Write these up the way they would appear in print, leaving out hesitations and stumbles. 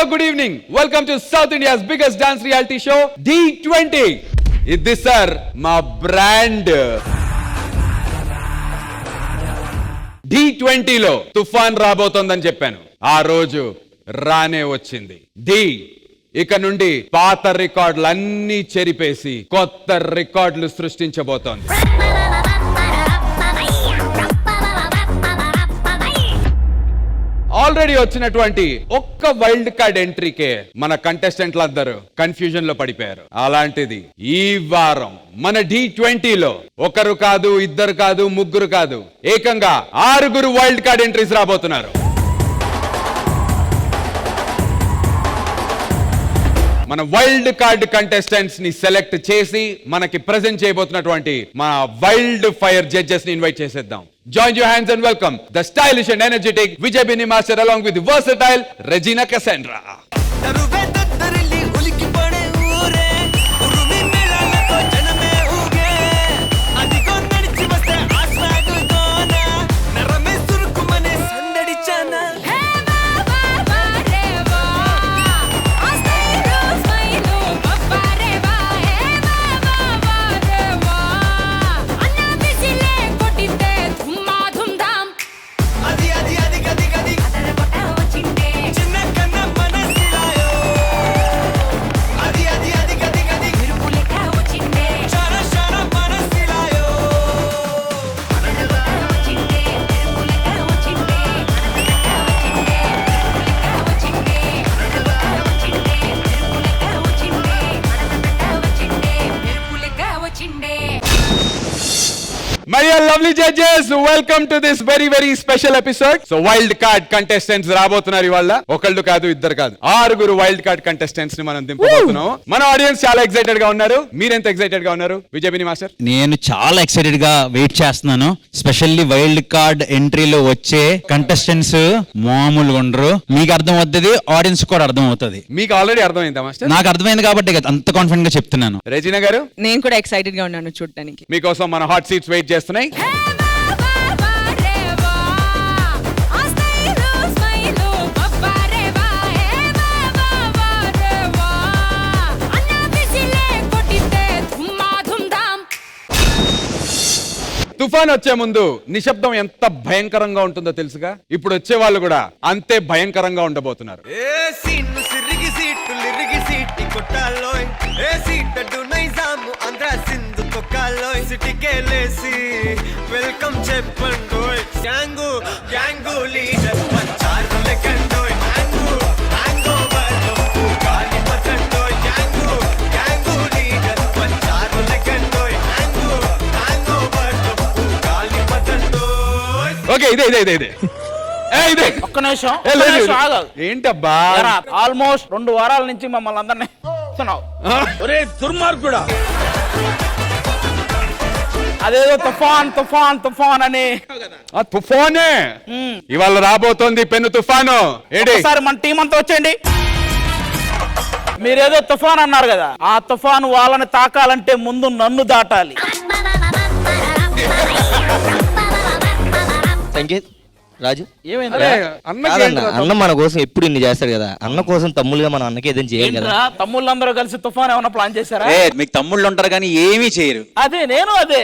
good evening. Welcome to South India's biggest dance reality show, D20. ఇది sir మా brand. D20లో తుఫాన్ రాబోతోందని చెప్పాను. ఆ రోజు రానే వచ్చింది. ఇక నుండి పాత రికార్డులన్నీ చెరిపేసి కొత్త రికార్డులు సృష్టించబోతోంది. ఆల్రెడీ వచ్చినటువంటి ఒక్క వైల్డ్ కార్డ్ ఎంట్రీకే మన కంటెస్టెంట్లందరూ కన్ఫ్యూజన్ లో పడిపోయారు. అలాంటిది ఈ వారం మన D20లో ఒకరు కాదు, ఇద్దరు కాదు, ముగ్గురు కాదు, ఏకంగా 6 వైల్డ్ కార్డ్ ఎంట్రీస్ రాబోతున్నారు. మన వైల్డ్ కార్డ్ కంటెస్టెంట్స్ ని సెలెక్ట్ చేసి మనకి ప్రెజెంట్ చేయబోతున్నటువంటి మన వైల్డ్ ఫైర్ జడ్జెస్ ని ఇన్వైట్ చేసేద్దాం. Join your hands and welcome the stylish and energetic Vijay Bini Master along with the versatile Regina Cassandra. My dear lovely judges, welcome to this very very special episode. So wild card contestants రాబోతున్నారు ఇవాళ. ఒకళ్ళు కాదు, ఇద్దరు కాదు, 6 wild card contestants ని మనం దింపబోతున్నాం. మన audience చాలా ఎక్సైటెడ్ గా ఉన్నారు. మీరెంత ఎక్సైటెడ్ గా ఉన్నారు విజయ్ బిని మాస్టర్? నేను చాలా ఎక్సైటెడ్ గా వెయిట్ చేస్తున్నాను. స్పెషల్లీ వైల్డ్ కార్డ్ ఎంట్రీలో వచ్చే కంటెస్టెంట్స్ మామూలుగా ఉండరు. మీకు అర్థం అవుతుంది, ఆడియన్స్ కూడా అర్థం అవుతుంది. మీకు ఆల్రెడీ అర్థమైందా మాస్టర్? నాకు అర్థమైంది కాబట్టి అంత కాన్ఫిడెంట్ గా చెప్తున్నాను. రెజినా గారు? నేను కూడా ఎక్సైటెడ్ గా ఉన్నాను చూడడానికి. మీకోసం మన హాట్ సీట్స్ వెయిట్ చేస్తున్నాయి. తుఫాన్ వచ్చే ముందు నిశ్శబ్దం ఎంత భయంకరంగా ఉంటుందో తెలుసుగా. ఇప్పుడు వచ్చే వాళ్ళు కూడా అంతే భయంకరంగా ఉండబోతున్నారు. వెల్కమ్ చెప్పండోయ్ గ్యాంగు గ్యాంగు లీడర్ పంచారు లెకండోయ్ హ్యాంగు హ్యాంగు బర్లో గాలి పతండోయ్ గ్యాంగు గ్యాంగు లీడర్ పంచారు లెకండోయ్ హ్యాంగు హ్యాంగు బర్లో గాలి పతండోయ్. ఓకే, ఇదే ఇదే ఇదే ఇదే ఇదే. ఒక్క నిమిషం ఏంటబ్బా, ఆల్మోస్ట్ 2 వారాల నుంచి మమ్మల్ని అందరినీ దుర్మార్గుడా. అదేదో తుఫాన్ తుఫాన్ తుఫాన్ అని తుఫానే ఇవాళ రాబోతోంది. పెను తుఫాను. ఒకసారి మన టీం అంతా వచ్చేయండి. మీరేదో తుఫాన్ అన్నారు కదా, ఆ తుఫాను వాళ్ళని తాకాలంటే ముందు నన్ను దాటాలి. సంకేత్ రాజు ఏమైంది? అన్న మన కోసం ఎప్పుడు ఇన్ని చేస్తాడు కదా, అన్న కోసం తమ్ముళ్ళుగా మన అన్నకి ఏదైనా చేయాలి కదా. తమ్ముళ్ళందరూ కలిసి తుఫాన్ ఏమైనా ప్లాన్ చేశారా? మీకు తమ్ముళ్ళు ఉంటారు కానీ ఏమీ చేయరు. అదే నేను అదే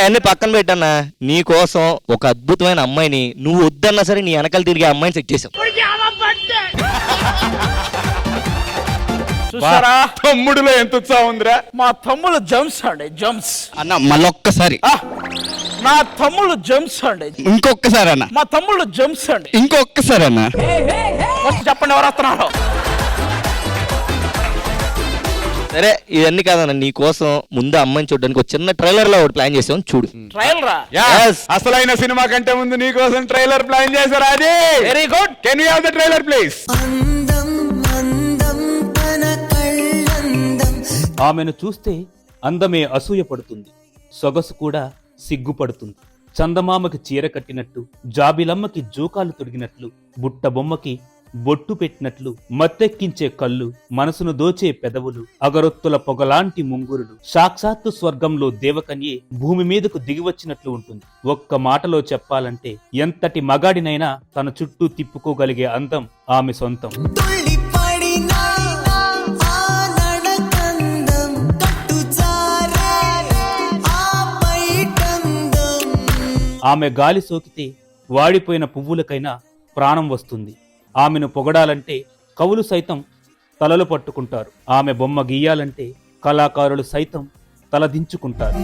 అన్ని పక్కన పెట్టన్నా, నీ కోసం ఒక అద్భుతమైన అమ్మాయిని నువ్వు వద్దన్నా సరే నీ వెనకాల తిరిగే అమ్మాయిని సెట్ చేసావు. చూసారా తమ్ముడులో ఎంత ఉత్సాహం ఉందిరా. మా తమ్ముడు జంప్స్ అండి, జంప్స్ అన్న మళ్ళొక్కసారి. నా తమ్ముడు జంప్స్ అండి. ఇంకొక్కసారి అన్న. మా తమ్ముడు జంప్స్ అండి. ఇంకొక్కసారి అన్న. చెప్పండి ఎవరు వస్తున్నారు? సరే ఇవన్నీ కాదన్న, నీ కోసం ముందు అమ్మాయిని చూడడానికి ఒక చిన్న ట్రైలర్ లో ఒకటి ప్లాన్ చేసాం, చూడు. ట్రైలర్ రా? అసలైన సినిమా కంటే ముందు నీ కోసం ట్రైలర్ ప్లాన్ చేశారు. అది very good. Can we have the trailer please? ఆమెను చూస్తే అందమే అసూయ పడుతుంది, సొగసు కూడా సిగ్గుపడుతుంది. చందమామకి చీర కట్టినట్టు, జాబిలమ్మకి జోకాలు తొడిగినట్లు, బుట్ట బొమ్మకి బొట్టు పెట్టినట్లు మత్తెక్కించే కళ్ళు, మనసును దోచే పెదవులు, అగరొత్తుల పొగలాంటి ముంగురులు, సాక్షాత్తు స్వర్గంలో దేవకన్యే భూమి మీదకు దిగివచ్చినట్లు ఉంటుంది. ఒక్క మాటలో చెప్పాలంటే ఎంతటి మగాడినైనా తన చుట్టూ తిప్పుకోగలిగే అందం ఆమె సొంతం. ఆమె గాలి సోకితే వాడిపోయిన పువ్వులకైనా ప్రాణం వస్తుంది. ఆమెను పొగడాలంటే కవులు సైతం తలలు పట్టుకుంటారు. ఆమె బొమ్మ గీయాలంటే కళాకారులు సైతం తలదించుకుంటారు.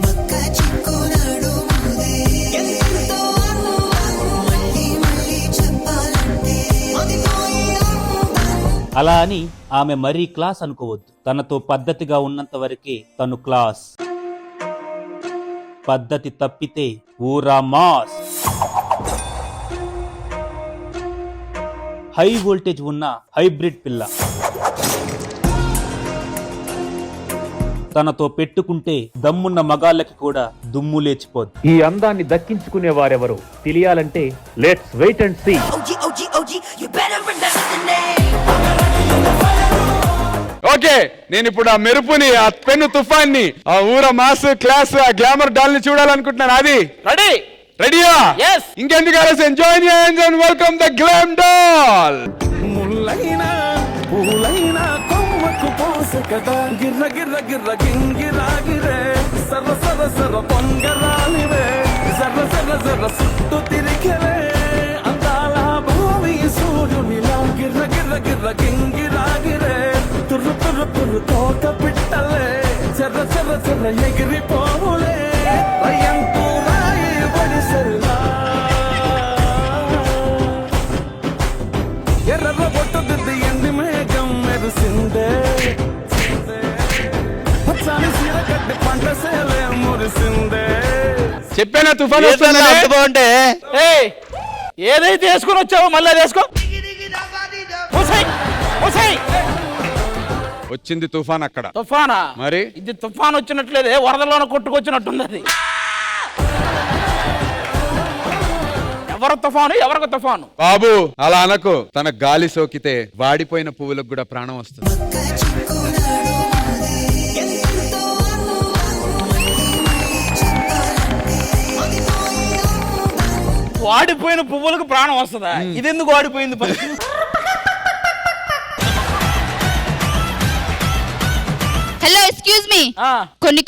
అలా అని ఆమె మరీ క్లాస్ అనుకోవద్దు. తనతో పద్ధతిగా ఉన్నంత వరకే తను క్లాస్. పద్ధతి తప్పితే ఊరా మాస్. హై వోల్టేజ్ ఉన్న హైబ్రిడ్ పిల్ల. తనతో పెట్టుకుంటే దమ్మున్న మగాళ్ళకి కూడా దుమ్ము లేచిపోద్ది. ఈ అందాన్ని దక్కించుకునే వారెవరో తెలియాలంటే let's wait and see. Okay, నేను ఇప్పుడు ఆ మెరుపుని, ఆ పెన్ను తుఫాన్ని, ఆ ఊర మాస్ క్లాస్, ఆ గ్లామర్ డాల్ ని చూడాలనుకుంటున్నాను. అది రెడీ? రెడీయా? Yes. ఇంకెందుకు ఆలస్యం? Join your and welcome the glam doll. ముల్లైనా పూలైనా కొమ్మకు పోసే కదా, గిర్ర గిర్ర గిర్ర గింగిరా గిరే, సర్ర సర్ర సర్ర పొంగరాలివే, సర్ర సర్ర సర్ర సుట్టు తిరిగలే, అందాల భూమి సూర్యునిలా, గిర్ర గిర్ర గిర్ర గింగిరా గిరే, తుర్రు తుర్రు తుర్రు తోట పిట్టలే, సర్ర సర్ర సర్ర ఎగిరిపోవులే, రయ్యంతూ రాయి బడిసెల్లా, ఎర్ర బొట్టు దిద్ది ఎండి మేఘం మెరిసిందే, పచ్చాని సీర కట్టి పంట సేలే మురిసిందే. చెప్పానా తుఫాన్ ఏంటన్నా వస్తుందని? అంత బాగుంటే ఏయ్, ఏదైతే వేసుకుని వచ్చావో మళ్ళీ అది వేసుకో. మూసేయ్, మూసేయ్. వచ్చింది తుఫాన్ అక్కడ. తుఫానా? మరి ఇది తుఫాన్ వచ్చినట్లేదే, వరదలోనే కొట్టుకొచ్చినట్టుంది. అది ఎవరు తుఫాను, ఎవరికి తుఫాను? బాబు అలా అనకు. తన గాలి సోకితే వాడిపోయిన పువ్వులకు కూడా ప్రాణం వస్తుంది. వాడిపోయిన పువ్వులకు ప్రాణం వస్తుందా? ఇది ఎందుకు వాడిపోయింది? Hello, excuse me. ఆ,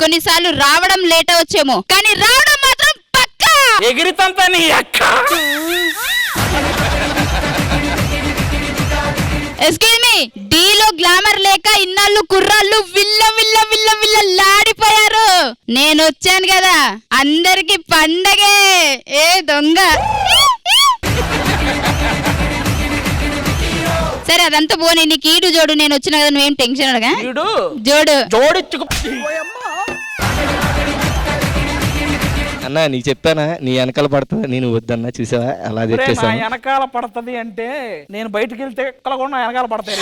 కొన్ని సార్లు రావడం లేట్ అవచ్చేమో, కానీ రావడం మాత్రం పక్కా. ఎగిరితంతా నీ అక్క. ఎక్స్క్యూజ్ మీ, డీలో గ్లామర్ లేక ఇన్నాళ్ళు కుర్రాళ్ళు విల్ల విల్ల విల్ల విల్ల లాడిపోయారు. నేను వచ్చాను కదా, అందరికి పండగే. ఏ దొంగ. సరే, అదంతా పోనీ, నీకు ఈడు జోడు. నేను వచ్చిన కదా, నువ్వేం టెన్షన్ అడగా. వీడు జోడు జోడిచ్చుకు. అన్నా నీకు చెప్పానా నీ వెనకాల పడుతుంది, నేను వద్దన్నా, చూసావా అలా నా చెప్పేసాను. వెనకాల పడుతుంది అంటే నేను బయటకు వెళ్తే ఎక్కడ కూడా నా వెనకాల పడతాయి.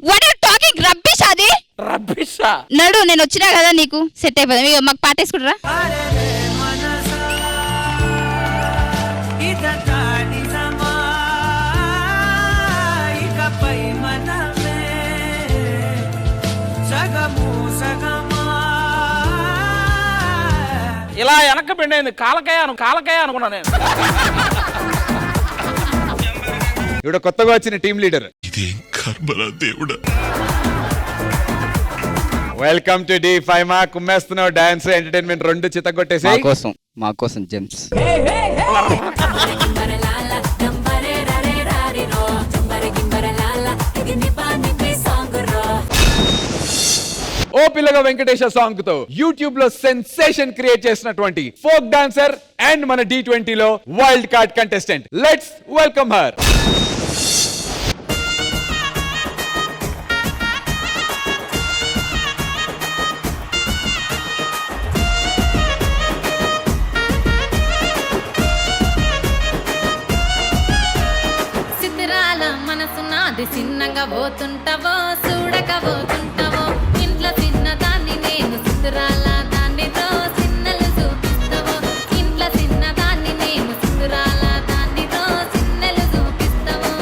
What are talking rubbish. అది రబ్బిషా? నడు, నేను వచ్చినా కదా, నీకు సెట్ అయిపోతుంది. మాకు పాటేసుకుంటారా? ఇలా వెనక పెండైంది. కాలకాయ అనుకున్నా నేను. ఇవిడ కొత్తగా వచ్చిన team leader. Welcome to D5. మా కుమ్మేస్తున్నావు. డాన్స్, ఎంటర్టైన్మెంట్ రెండు చిత్తగొట్టేసి మా కోసం జెమ్స్. ఓ పిల్లగా వెంకటేశ సాంగ్ తో యూట్యూబ్ లో సెన్సేషన్ క్రియేట్ చేసినటువంటి ఫోక్ డాన్సర్ అండ్ మన D20 లో wild card contestant. Let's welcome her. సిద్ధరాల మనసు నాది, చిన్నగా పోతుంటావో చూడక పోతుంటావో, ఇంట్లో చిన్నదాన్ని నేను, సిద్ధరాల దాన్నితో చిన్నలు చూపిస్తావో, ఇంట్లో చిన్నదాన్ని నేను, సిద్ధరాల దాన్నితో చిన్నలు చూపిస్తావో.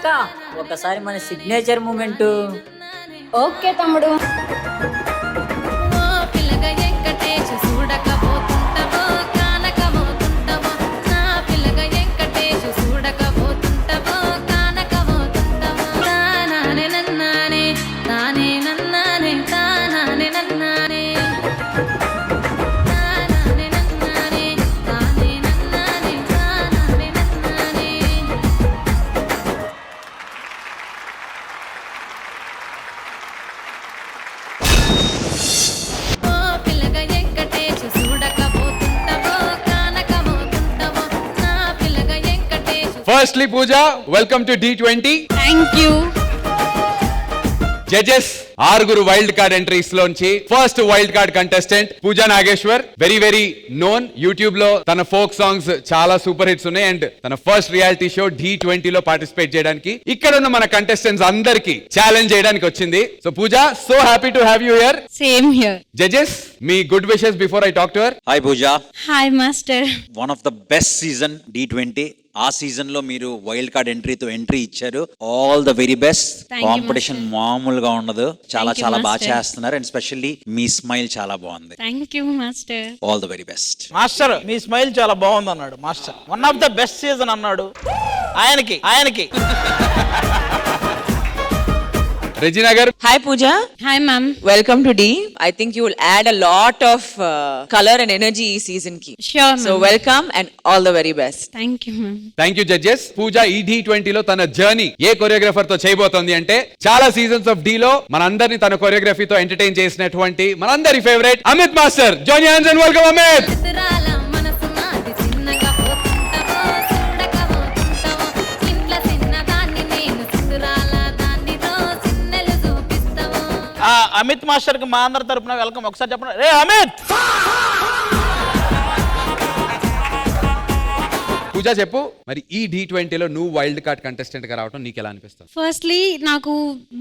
అక్క ఒకసారి మన సిగ్నేచర్ మూమెంట్. ఓకే తమ్ముడు. ఓ పిల్లగా వెంకటేష్ చూడకపోతుంటావో కానకపోతుంటావో నా పిల్లగా వెంకటేష్ చూడకపోతుంటావో కానకపోతుంటావో తానానే నన్నానే తానే నన్నానే తానానే నన్నానే తానానే నన్నానే తానే నన్నానే తానానే నన్నానే. ఓ పిల్లగా వెంకటేష్ చూడకపోతుంటావో కానకపోతుంటావో నా పిల్లగా Venkatesh. Firstly Pooja, welcome to D20. Thank you. Judges, 6 wild card entries లోంచి first wild card contestant Pooja Nageshwar. Very very known. YouTube లో తన ఫోక్ సాంగ్స్ చాలా సూపర్ హిట్స్ ఉన్నాయి అండ్ తన ఫస్ట్ రియాలిటీ షో D20 లో పార్టిసిపేట్ చేయడానికి ఇక్కడ ఉన్న మన కంటెస్టెంట్స్ అందరికి ఛాలెంజ్ చేయడానికి వచ్చింది. So Pooja, so happy to have you here. Same here. Judges, మీ good wishes before I talk to her. Hi Pooja, hi master. One of the best season D20. ఆ సీజన్ లో మీరు వైల్డ్ కార్డ్ ఎంట్రీతో entry ఇచ్చారు. All the very best. Thank you, competition మామూలుగా ఉండదు. చాలా Thank you, చాలా బాగా Master. చేస్తున్నారు అండ్ స్పెషల్లీ మీ స్మైల్ చాలా బాగుంది. Thank you master. All the very best. Master మీ స్మైల్ చాలా బాగుంది అన్నాడు master. One of the best season అన్నాడు. ఆయనకి రెజినా గారు. Hi Pooja. Hi ma'am. Welcome to Dhee. I think you will add a lot of colour and energy ఈ season కి. Sure, so ma'am. Welcome and all the very best. Thank you ma'am. Thank you judges. Pooja ఈ D20 లో తన journey ఏ choreographer తో చేయబోతోంది అంటే, చాలా seasons of D లో మనందరినీ తన కొరియోగ్రఫీతో ఎంటర్టైన్ చేసినటువంటి మనందరి favourite Amit master. Join hands and welcome Amit. చిత్రాల మనసు నాది చిన్నగా పోతుంటావో చూడకపోతుంటావో ఇంట్లో చిన్నదాన్ని నేను చిత్రాల దాన్నితో చిన్నలు చూపిస్తావో. ఆ అమిత్ మాస్టర్ కి మా అందరి తరపున వెల్కమ్. ఒకసారి చెప్పండి, రే అమిత్. పూజ చెప్పు, మరి ఈ D20 లో నువ్వు వైల్డ్ కార్డ్ కంటెస్టెంట్ గా రావడం నీకు ఎలా అనిపిస్తుంది? ఫస్ట్లీ నాకు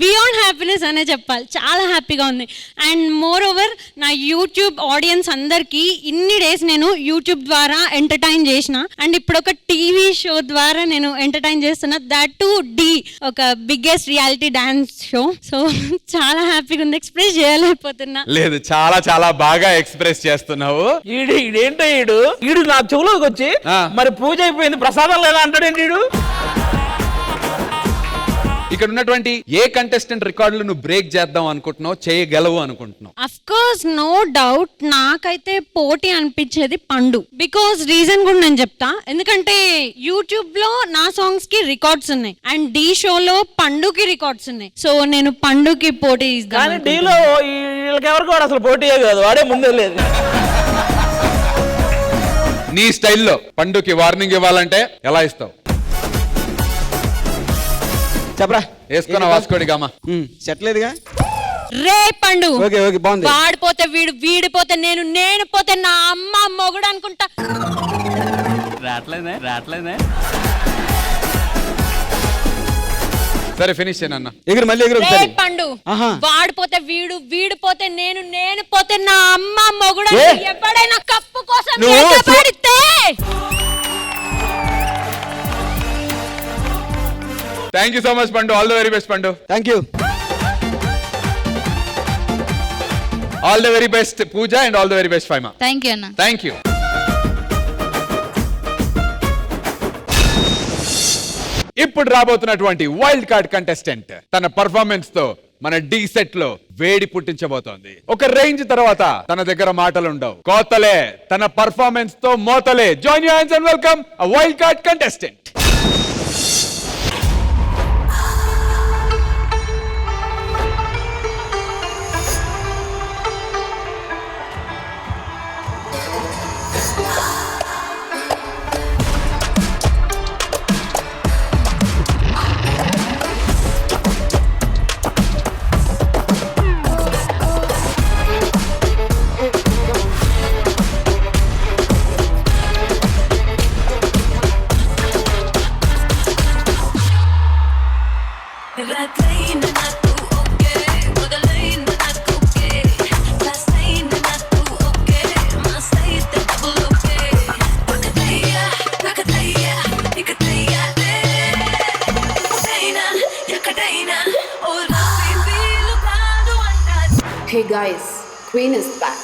బియాండ్ హ్యాపీనెస్ అనే చెప్పాలి. చాలా హ్యాపీగా ఉంది. అండ్ మోర్ ఓవర్ నా యూట్యూబ్ ఆడియన్స్ అందరికీ ఇన్ని డేస్ నేను యూట్యూబ్ ద్వారా ఎంటర్టైన్ చేసిన అండ్ ఇప్పుడు ఒక టీవీ షో ద్వారా నేను ఎంటర్టైన్ చేస్తున్నా. దట్ టు డి, ఒక biggest reality dance show. So చాలా హ్యాపీగా ఉంది. ఎక్స్ప్రెస్ చేయలేకపోతున్నా. లేదు, చాలా చాలా బాగా ఎక్స్ప్రెస్ చేస్తున్నావు. ఈడేంటో ఈడు నా చెవులోకి వచ్చి మరి పూజ అయిపోయింది ప్రసాదం లేదా అంటాడేంటి ఈడు. ఇక్కడ ఉన్నటువంటి ఏ కంటెస్టెంట్ రికార్డులు నువ్వు బ్రేక్ చేద్దాం అనుకుంటున్నావు, చేయగలవు అనుకుంటున్నావు? Of course, no doubt. నాకైతే పోటీ అనిపించేది పండు. బికాస్ రీజన్ కూడా నేను చెప్తా. ఎందుకంటే యూట్యూబ్ లో నా సాంగ్స్ కి రికార్డ్స్ ఉన్నాయి అండ్ డి షోలో పండుకి రికార్డ్స్ ఉన్నాయి. సో నేను పండుకి పోటీ కానీ డీలో వీళ్ళకెవరికి వాడు అసలు పోటీయే కాదు, వాడే ముందే లేదు. నీ స్టైల్లో పండుకి వార్నింగ్ ఇవ్వాలంటే ఎలా ఇస్తావు? చెప్పరా, వేసుకున్నా వాసుకోడి గామా. చెట్లేదుగా. రే పండు, ఓకే ఓకే, బాగుంది. వాడిపోతే వీడు, వీడిపోతే నేను, నేను పోతే నా అమ్మ మొగుడు అనుకుంటా. రావట్లేదే. సరే ఫినిష్ చేయనన్నా. ఎగురు, మళ్ళీ ఎగురు రే ఒకసారి. పండు, ఆహా. వాడిపోతే వీడు, వీడిపోతే నేను, నేను పోతే నా అమ్మ మొగుడు అని ఎవడైనా కప్పు కోసం ఎగబడితే. Thank you so much Pandu. All the very best Pandu. Thank you. All the very best Pooja and all the very best Faima. Thank you అన్న. Thank you. ఇప్పుడు రాబోతున్నటువంటి వైల్డ్ కార్డ్ కంటెస్టెంట్ తన పర్ఫార్మెన్స్ తో మన డి సెట్ లో వేడి పుట్టించబోతోంది. ఒక రేంజ్ తర్వాత తన దగ్గర మాటలు ఉండవు, కోతలే. తన పర్ఫార్మెన్స్ తో మోతలే. Join your hands and welcome a wild card contestant. Hey guys, Queen is back.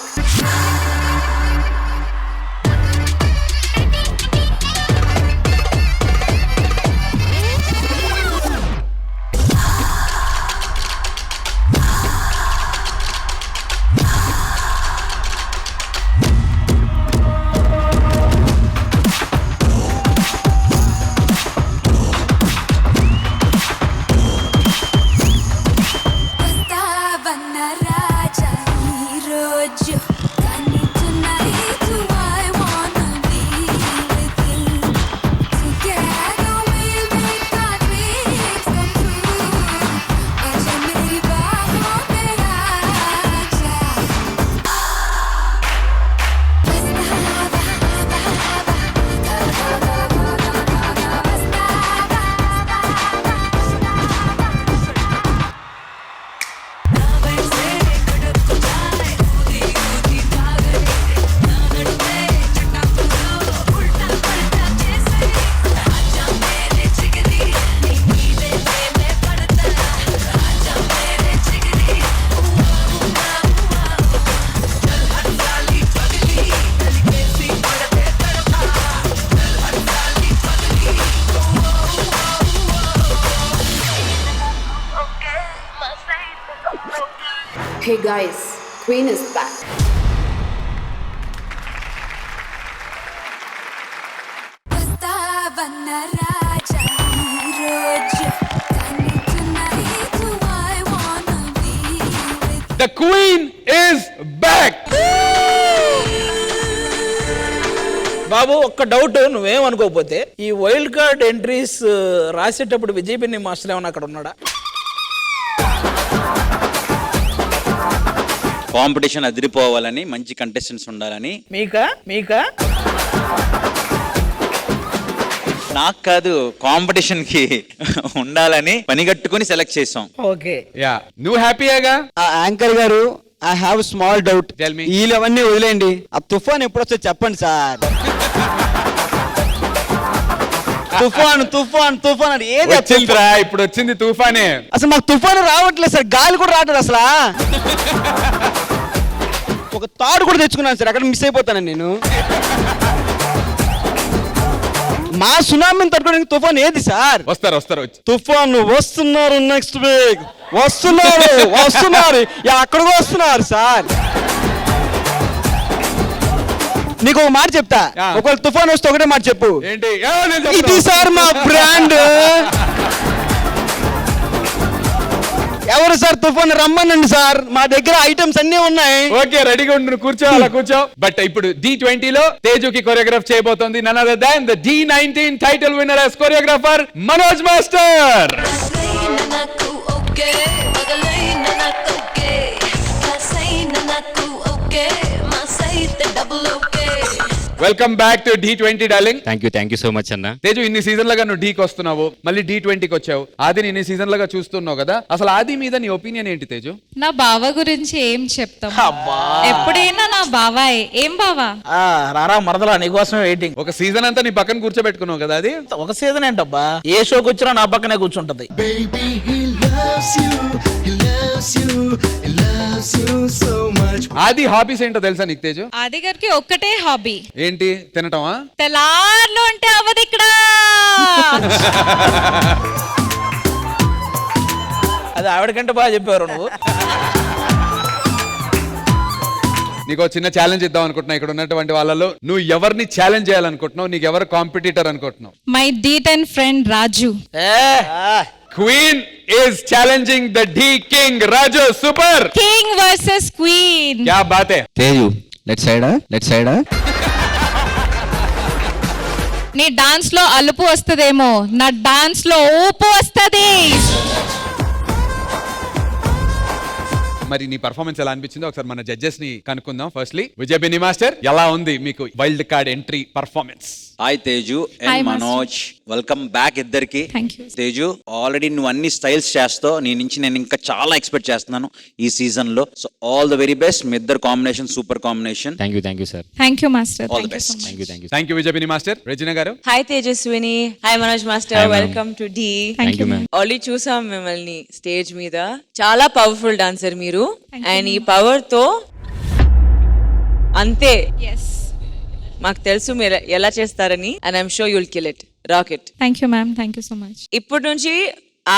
Hey guys, Queen is back. The Queen is back. బాబు ఒక్క డౌట్, నువ్వేమనుకోకపోతే ఈ వైల్డ్ కార్డ్ ఎంట్రీస్ రాసేటప్పుడు విజయ్ బెన్ని మాస్టర్ ఏమన్నా అక్కడ ఉన్నాడా? కాంపిటీషన్ అదిరిపోవాలని, మంచి కంటెస్టెంట్స్ ఉండాలని. మీకా నాకు కాదు, కాంపిటీషన్ కి ఉండాలని పనిగట్టుకుని సెలెక్ట్ చేసాం. ఓకే. యా, నువ్వు హ్యాపీయేగా? యాంకర్ గారు, I have small doubt. Tell me. వీళ్ళవన్నీ వదిలేండి, ఆ తుఫాన్ ఎప్పుడు వస్తే చెప్పండి సార్. తుఫాన్ తుఫాన్ తుఫాన్ అని ఏది వచ్చిందిరా, ఇప్పుడు వచ్చింది తుఫానే. అసలు మాకు తుఫాను రావట్లేదు సార్, గాలి కూడా రావట్లేదు అసలు. ఒక తాడు కూడా తెచ్చుకున్నాను సార్, అక్కడ మిస్ అయిపోతాను నేను. మా సునామీని తట్టుకోవడానికి తుఫాన్ ఏది సార్? వస్తారు తుఫాను వస్తున్నారు, నెక్స్ట్ వీక్ వస్తున్నారు అక్కడికి వస్తున్నారు సార్. నీకు ఒక మాట చెప్తా, ఒకవేళ తుఫాన్ వస్తే ఒకటే మాట చెప్పు. ఏంటి? ఇది సార్ మా బ్రాండ్. ఎవరు సార్ తుఫాన్ రమ్మనండి సార్, మా దగ్గర ఐటమ్స్ అన్ని ఉన్నాయి. ఓకే, రెడీగా ఉండు, కూర్చో, అలా కూర్చో. బట్ ఇప్పుడు D20 లో తేజుకి కొరియోగ్రాఫ్ చేయబోతోంది none other than the D19 title winner as choreographer Manoj master. Welcome back to D20 darling. Thank you so much అన్న. తేజు, ఇన్ని సీజన్లుగా నువ్వు డీకి వస్తున్నావు, మళ్ళీ D20కి వచ్చావు. ఆదిని ఇన్ని సీజన్లుగా చూస్తున్నావు కదా, అసలు ఆది మీద నీ ఒపీనియన్ ఏంటి తేజు? నా బావ గురించి ఏం చెప్తాం, ఎప్పుడైనా నా బావాయ్. ఏం బావా? రారా మరదలా, నీకోసం వెయిటింగ్. ఒక సీజన్ అంతా నీ పక్కన కూర్చోబెట్టుకున్నావు కదా అది. ఒక సీజన్ ఏంటబ్బా, ఏ షోకి వచ్చినా నా పక్కనే కూర్చుంటది. ఆది హాబీస్ ఏంటో తెలుసా నీకు తేజు? ఆది గారికి ఒక్కటే హాబీ. ఏంటి? తినటమా? తెల్లార్లు అంటే అవ్వదు ఇక్కడ. అది ఆవిడకంటే బాగా చెప్పారు నువ్వు. నీకు చిన్న ఛాలెంజ్ ఇద్దాం అనుకుంటున్నా. ఇక్కడ ఉన్నటువంటి వాళ్ళలో నువ్వు ఎవరిని ఛాలెంజ్ చేయాలనుకుంటున్నావు? నీకు ఎవరు కాంపిటీటర్ అనుకుంటున్నావు? My D10 friend Raju. Queen is challenging the D King Raju. Super. King versus Queen. क्या बात है? తేజు లెట్ సైడా. నీ డాన్స్ లో అలుపు వస్తదేమో, నా డాన్స్ లో ఊపు వస్తది. మరి నీ పర్ఫార్మెన్స్ ఎలా అనిపించిందో ఒకసారి మన జడ్జెస్ ని కనుక్కుందాం. ఫస్ట్లీ విజయ్ బెన్ని మాస్టర్, ఎలా ఉంది మీకు wild card entry performance? Hi Teju Hi, and Master. Manoj, welcome back ఇద్దరికి. Thank you. తేజు, ఆల్రెడీ నువ్వు అన్ని స్టైల్స్ చేస్తావు, నీ నుంచి నేను ఇంకా చాలా ఎక్స్పెక్ట్ చేస్తున్నాను ఈ సీజన్ లో. So all the very best. మీ ఇద్దరు combination super combination. Thank you sir. Thank you master. All the best. Thank you Vijay Binni master. Regina గారు. Hi Tejaswini. Hi Manoj master. Hi, ma'am. Welcome to Dhee. Thank you ma'am. Already చూసాం మిమ్మల్ని stage మీద. చాలా powerful dancer మీరు. And ఈ power తో అంతే ఎస్ మాకు తెలుసు మీరు ఎలా చేస్తారని. And I'm sure you'll kill it, rock it. Thank you ma'am, thank you so much. ఇప్పటి నుంచి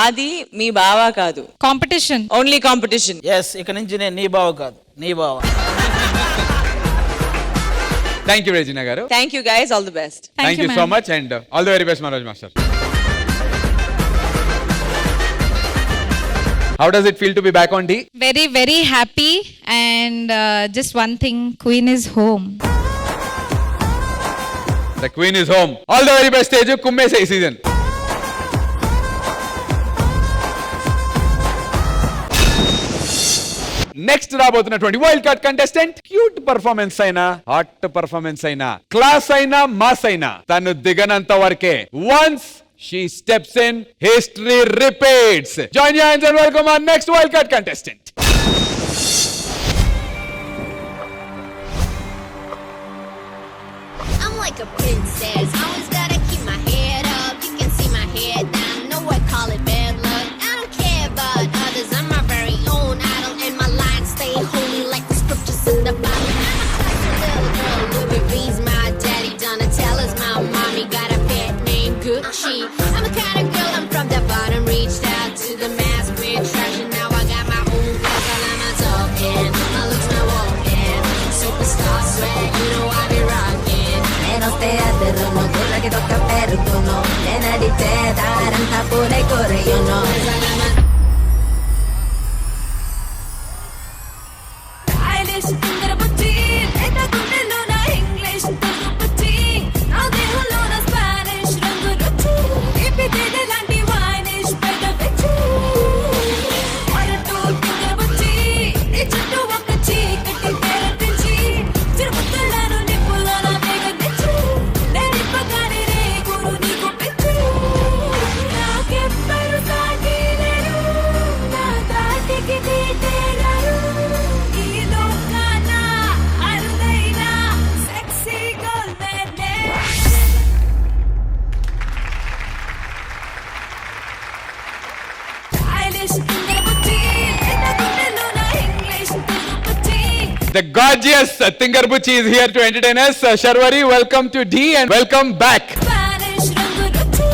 ఆది మీ బావా కాదు, కాంపిటీషన్, ఓన్లీ కాంపిటీషన్. ఎస్, ఇక నుంచి నేను నీ బావ కాదు, నీ బావ. థ్యాంక్ యూ రెజినా గారు. Thank you guys, all the best. Thank you so much and all the very best Manoj master. How does it feel to be back on D? Very, very happy. And just one thing, Queen is home. The Queen is home. All the very best stage kummese ee season. Next రాబోతున్నటువంటి wild card contestant cute performance అయినా, hot performance అయినా, class అయినా, mass అయినా తను దిగనంత వరకే. Once she steps in, history repeats. Join your hands and welcome our next wild card contestant. I'm like a princess, always gotta keep my head up. You can see my head down, no I call it bad luck. I don't care about others, I'm my very own idol. And my lines stay holy like the scriptures in the Bible. I'm a classy little girl, Louis V's my daddy, Donatella's my mommy, got a pet named Gucci. I'm the kind of girl, I'm from the bottom, reached out to the mass, we're trash, and now I got my own clothes, all I'm talking. My looks, my walking, superstar swag, you know I be rocking. Menos teatro, no quella che tocca perdono, nena di te, taranta pure corre, io no. Eilish, tindra butti, eta kundelo na English, tindra butti, na dehulo na Spanish, rangu ruchi, ipide lanti winish, pega vichi. Maratu tindra butti, ichuttu oka cheekati terattinchi, tiruputtulanu nippulo na vega nichi, neripagani re guru neeku pichi. Naakepparu saagi leru, na daatiki deeteraru, ee lokana arudaina sexy girl nene. Eilish, tindra butti, eta kundelo na English, tindra butti. The gorgeous Tingarbuchi is here to entertain us. Sharwari, welcome to D and welcome back. Spanish rangu ruchi,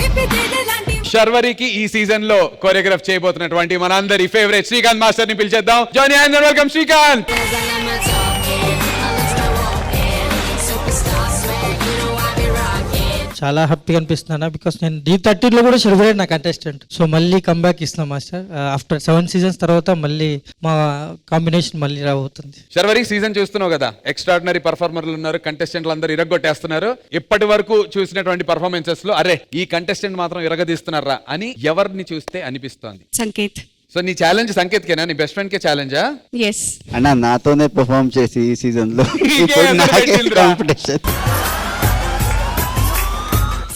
ipide lanti శర్వరికి ఈ season లో choreograph చేయబోతున్నటువంటి మనందరి favourite Srikanth master ని పిలిచేద్దాం. Join hands and welcome Srikanth. చాలా హ్యాపీగా అనిపిస్తున్నాను because నేను D13 కూడా సెలబ్రేట్ నా కంటెస్టెంట్. సో మళ్ళీ కంబ్యాక్ ఇస్తున్నాం మాస్టర్. ఆఫ్టర్ 7 seasons తర్వాత మళ్ళీ మా కాంబినేషన్ మళ్ళీ రాబోతుంది. శర్వరి సీజన్ చూస్తున్నావు కదా, ఎక్స్ట్రాడినరీ పర్ఫార్మర్లు ఉన్నారు, కంటెస్టెంట్లు అందరూ ఇరగొట్టేస్తున్నారు. ఇప్పటి వరకు చూసినటువంటి పర్ఫార్మెన్సెస్ లో అరే ఈ కంటెస్టెంట్ మాత్రం ఇరగదీస్తున్నారా అని ఎవరిని చూస్తే అనిపిస్తోంది? సంకేత్. సో నీ ఛాలెంజ్ సంకేత్కేనా, నీ బెస్ట్ ఫ్రెండ్ కే ఛాలెంజా? ఎస్. అన్న నాతోనే పర్ఫార్మ్ చేసి ఈ సీజన్ లో కాంపిటీషన్.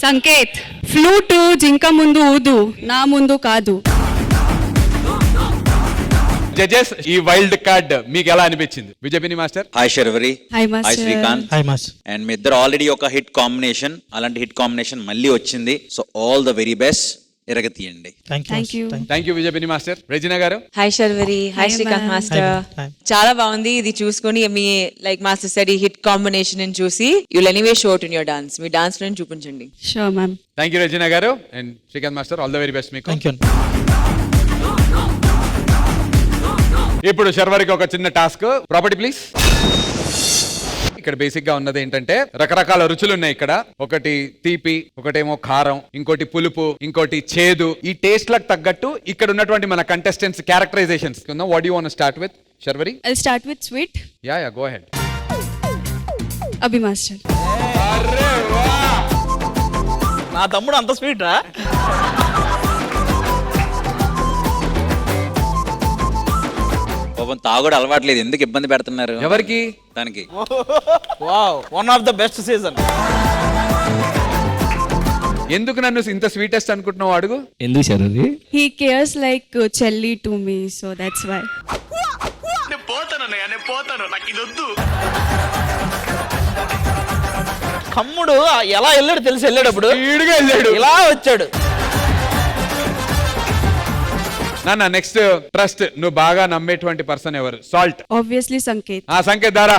సంకేత్, ఫ్లూట్ జింక ముందు ఊదు, నా ముందు కాదు. జడ్జెస్, ఈ వైల్డ్ కార్డ్ మీకు ఎలా అనిపించింది? Vijay Binni master. Hi Sharvari. Hi master. Hi Srikanth. Hi ma'am. And మీ ఇద్దరు ఆల్రెడీ ఒక హిట్ కాంబినేషన్, అలాంటి హిట్ కాంబినేషన్ మళ్ళీ వచ్చింది. So all the very best, ఎరగతీయండి. Thank you. Thank you Vijay Binni master. Regina గారు. Hi Sharvari. Hi Srikanth master. Hi. చాలా బాగుంది ఇది చూసుకొని. మీ లైక్ మాస్టర్ సెడ్ ఈ హిట్ కాంబినేషన్ చూసి you'll anyway show it in your dance, మీ డాన్స్ లో చూపించండి. Sure ma'am. Thank you Regina గారు and Srikanth master. All the very best మీకు. Thank you. ఇప్పుడు శర్వరికి ఒక చిన్న టాస్క్. Property please. ఇక్కడ బేసిక్ గా ఉన్నది ఏంటంటే రకరకాల రుచులు ఉన్నాయి ఇక్కడ. ఒకటి తీపి, ఒకటేమో కారం, ఇంకోటి పులుపు, ఇంకోటి చేదు. ఈ టేస్ట్ లకు తగ్గట్టు ఇక్కడ ఉన్నటువంటి మన contestants characterisations. What you want to start with Sharvari? I'll start with sweet. Yeah go ahead. Abhi master. నా తమ్ముడు అంత స్వీటా? పాపం తాగుడు అలవాట్లేదు, ఎందుకు ఇబ్బంది పెడుతున్నారు? ఎవరికి? దానికి. Wow, one of the best season. ఎందుకు నన్ను ఇంత స్వీటెస్ట్ అనుకుంటున్నావు అడుగు. ఎందుకు సార్ అది? He cares like Chelli to me, so that's why. తమ్ముడు ఎలా వెళ్ళాడు తెలిసి వెళ్ళాడప్పుడు ఈడుగా వెళ్ళాడు. ఇలా వచ్చాడు. నాన్న నెక్స్ట్ ట్రస్ట్ నువ్వు బాగా నమ్మేటువంటి పర్సన్ ఎవరు? సాల్ట్. ఆబ్వియస్లీ సంకేత్. ఆ సంకేత్ దారా.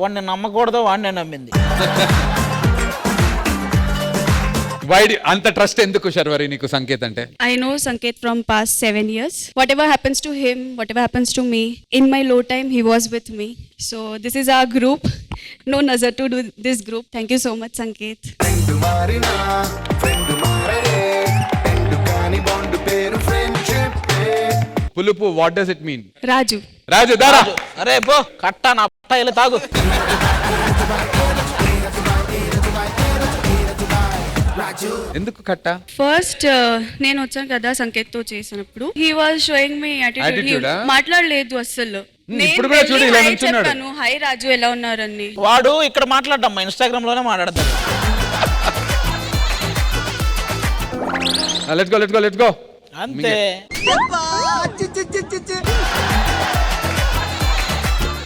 వాడిని నమ్మకూడదు, వాడిని నమ్మింది. వైడ్ అంత ట్రస్ట్ ఎందుకు శర్వరి నీకు సంకేత్ అంటే? I know Sanket from past 7 years. Whatever happens to him, whatever happens to me, in my low time, he was with me. So this is our group. No nazar to do this group. Thank you so much, Sanket. పులుపు, what does it mean? Raju. రాజు దారా. అరే పో కట్ట నా పట్ట ఇలా తాగు. ఎందుకు కట్ట? ఫస్ట్ నేను వచ్చాను కదా సంకేత్ తో చేసినప్పుడు he was showing me Attitude ఆ? మాట్లాడలేదు అస్సలు. ఇప్పుడు కూడా చూడు ఇలా నిల్చున్నాడు. హై రాజు ఎలా ఉన్నారని. వాడు ఇక్కడ మాట్లాడమ్మా, ఇన్స్టాగ్రామ్ లోనే మాట్లాడతాడు. లెట్స్ గో అంతే.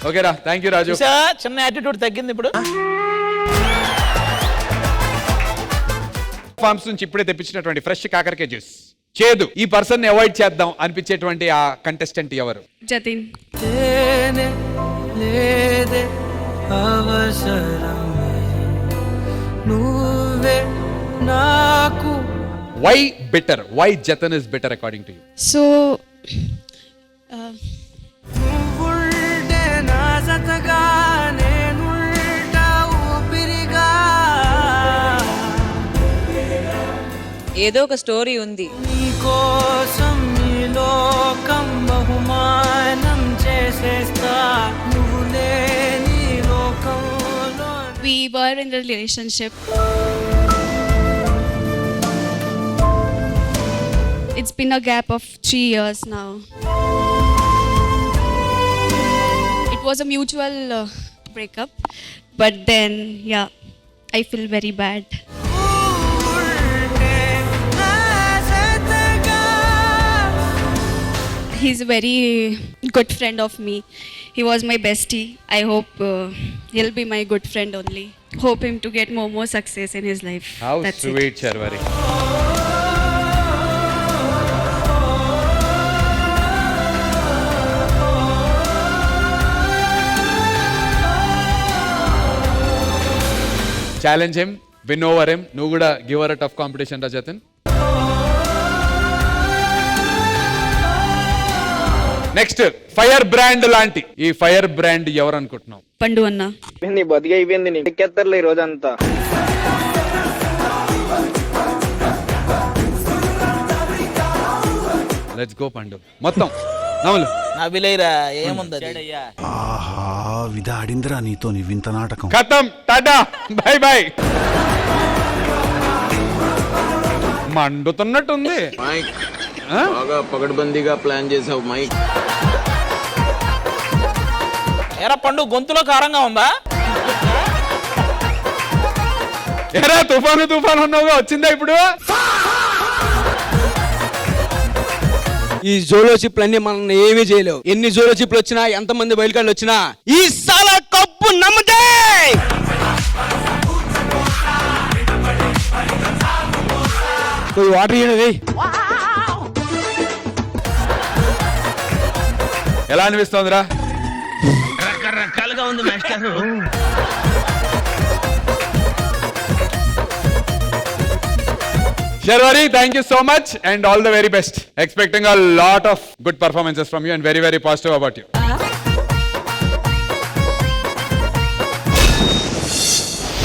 ఓకేరా, థ్యాంక్ యూ రాజు. చూసా, చిన్న యాటిట్యూడ్ తగ్గింది ఇప్పుడు. ఫార్మ్స్ నుంచి ఇప్పుడే తెప్పించినటువంటి ఫ్రెష్ కాకరకాయ జ్యూస్. చేదు, ఈ పర్సన్ అవాయిడ్ చేద్దాం అనిపించేటువంటి ఆ కంటెస్టెంట్ ఎవరు? Jatin. Why better? Why Jatin is better according to you? So ఏదో ఒక స్టోరీ ఉంది. we were in a relationship. It's been a gap of 3 years now. It was a mutual breakup, but then yeah, I feel very bad. He's a very good friend of me. He was my bestie. I hope he'll be my good friend only. Hope him to get more success in his life. How That's sweet, it. Sharvari. Challenge him, win over him. నువ్వు కూడా give her a tough competition రా జతన్. Next fire brand లాంటి ఈ fire brand ఎవరు అనుకుంటున్నావు? పండు అన్న. నీ బతికి అయిపోయింది, నీ ఎక్కేత్తర్లే ఈ రోజంతా. లెట్స్ గో పండు. మొత్తం నవ్వులు నా విలేరా ఏముంది? ఆహా విధాడిందిరా నీతో నీ వింత నాటకం. ఖతం, టాటా, బై బై. మండుతున్నట్టుంది. బాగా పగడ్బందీగా ప్లాన్ చేసావు మైక్. ఎరా పండు, గొంతులో కారంగా ఉందా? ఎరా తుఫాను అన్నావుగా, వచ్చిందా ఇప్పుడు? ఈ జోలో చిప్లు అన్ని మనం ఏమీ చేయలేవు. ఎన్ని జోలో చిప్లు వచ్చినా, ఎంతమంది బయలుకాళ్ళు వచ్చినా ఈ సాలా కప్పు నమ్మదే. వాటర్ ఇయ్యండి. ఎలా అనిపిస్తోందిరా? రకరకాలుగా ఉంది master. Sharvari, thank you so much and all the very best. Expecting a lot of good performances from you and very, very positive about you.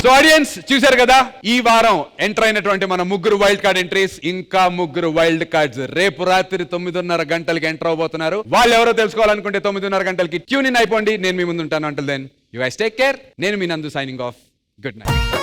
So audience చూశారు కదా, ఈ వారం ఎంటర్ అయినటువంటి మన ముగ్గురు వైల్డ్ కార్డ్ ఎంట్రీస్, ఇంకా ముగ్గురు wild cards రేపు రాత్రి 9:30 గంటలకి ఎంటర్ అవబోతున్నారు. వాళ్ళు ఎవరో తెలుసుకోవాలనుకుంటే 9:30 గంటలకి ట్యూన్ ఇన్ అయిపోండి. నేను మీ ముందు ఉంటాను. Until then you guys take care. నేను మీ నందు సైనింగ్ ఆఫ్. Good night.